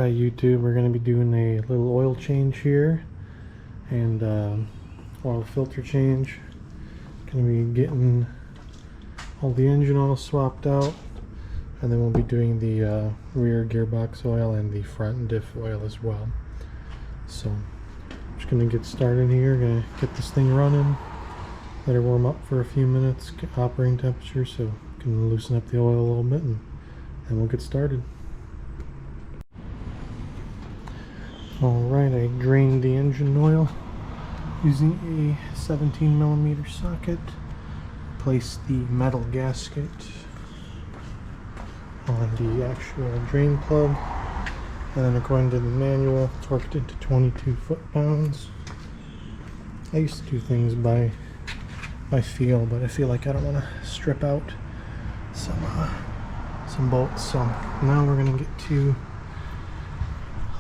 Hi YouTube, we're going to be doing a little oil change here and oil filter change. Going to be getting all the engine oil swapped out, and then we'll be doing the rear gearbox oil and the front diff oil as well. So I'm just going to get started here, going to get this thing running, let her warm up for a few minutes, get operating temperature so we can loosen up the oil a little bit, and then we'll get started. Alright, I drained the engine oil using a 17mm socket. Placed the metal gasket on the actual drain plug, and then according to the manual, torqued it to 22 foot-pounds. I used to do things by feel, but I feel like I don't want to strip out some bolts, so now we're going to get to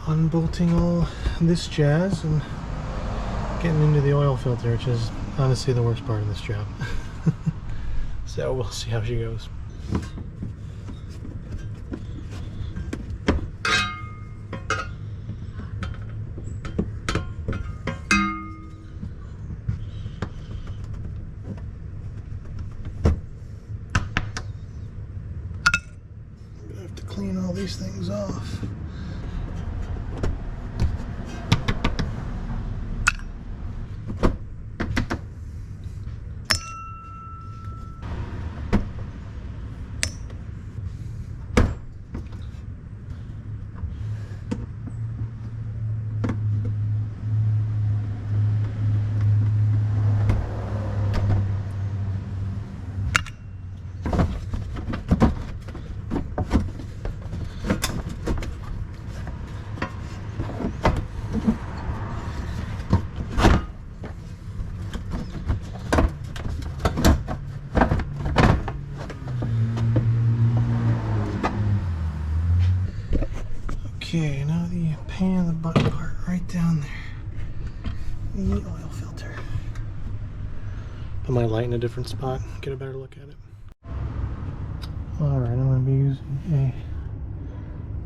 unbolting all this jazz and getting into the oil filter, which is honestly the worst part of this job. So we'll see how she goes. I'm gonna have to clean all these things off. Okay, now the pain in the butt part right down there. The oil filter. Put my light in a different spot, get a better look at it. Alright, I'm going to be using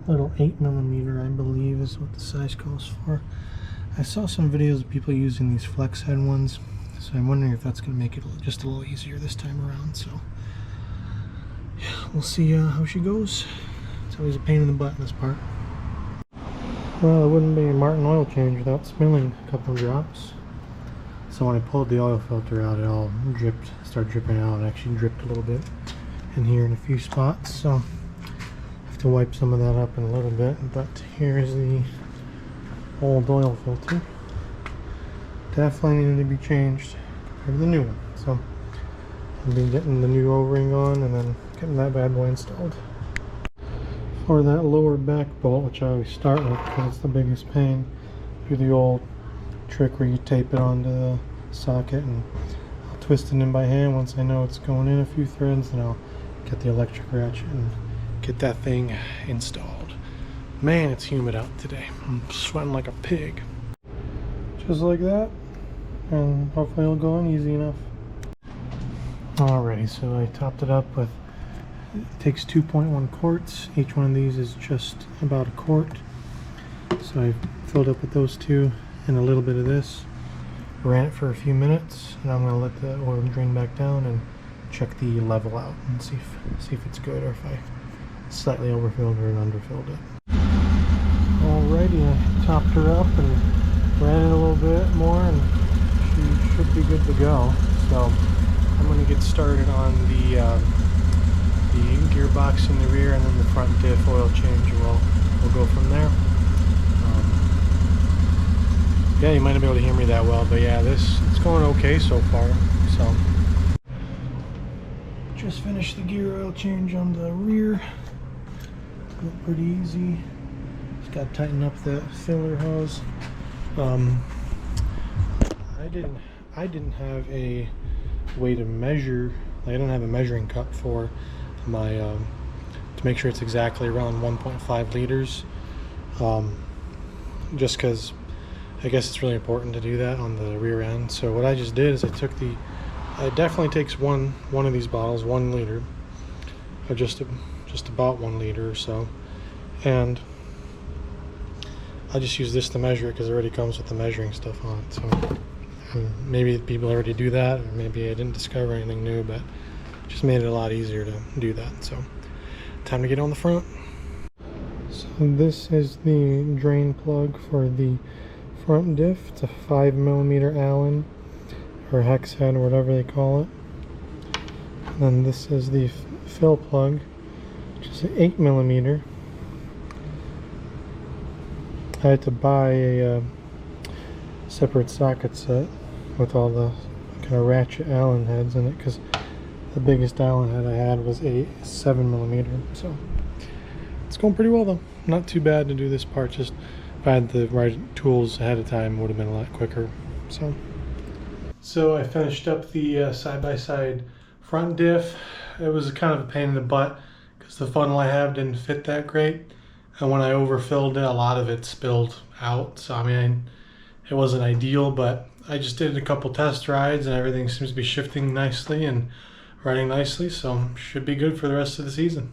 a little 8mm, I believe is what the size calls for. I saw some videos of people using these flex head ones, so I'm wondering if that's going to make it just a little easier this time around. So yeah, we'll see how she goes. It's always a pain in the butt in this part. Well, it wouldn't be a Martin oil change without spilling a couple of drops. So when I pulled the oil filter out, it all started dripping out. It actually dripped a little bit in here in a few spots. So I have to wipe some of that up in a little bit. But here's the old oil filter. Definitely needed to be changed compared to the new one. So I'll be getting the new O-ring on and then getting that bad boy installed. For that lower back bolt, which I always start with because it's the biggest pain, do the old trick where you tape it onto the socket, and I'll twist it in by hand. Once I know it's going in a few threads, then I'll get the electric ratchet and get that thing installed. Man, it's humid out today. I'm sweating like a pig. Just like that, and hopefully it'll go in easy enough. Alrighty, so I topped it up with, it takes 2.1 quarts. Each one of these is just about a quart. So I filled up with those two and a little bit of this. Ran it for a few minutes, and I'm going to let the oil drain back down and check the level out and see if it's good, or if I slightly overfilled or underfilled it. Alrighty, I topped her up and ran it a little bit more, and she should be good to go. So I'm going to get started on the gearbox in the rear, and then the front diff oil change, and we'll go from there. Yeah, you might not be able to hear me that well, but yeah, it's going okay so far. So just finished the gear oil change on the rear. Went pretty easy. Just got to tighten up that filler hose. I didn't have a way to measure. I didn't have a measuring cup for my to make sure it's exactly around 1.5 liters, just because I guess it's really important to do that on the rear end. So what I just did is I took it definitely takes one of these bottles, 1 liter, or just about 1 liter or so, and I'll just use this to measure it because it already comes with the measuring stuff on it. So maybe people already do that, or maybe I didn't discover anything new, but just made it a lot easier to do that. So time to get on the front. So this is the drain plug for the front diff. It's a 5mm Allen or hex head or whatever they call it. And then this is the fill plug, which is an 8mm. I had to buy a separate socket set with all the kind of ratchet Allen heads in it, because the biggest Allen head I had was a 7mm. So it's going pretty well though. Not too bad to do this part. Just if I had the right tools ahead of time, it would have been a lot quicker. So I finished up the side-by-side front diff. It was kind of a pain in the butt because the funnel I have didn't fit that great, and when I overfilled it, a lot of it spilled out. So I mean, it wasn't ideal, but I just did a couple test rides and everything seems to be shifting nicely and running nicely, so should be good for the rest of the season.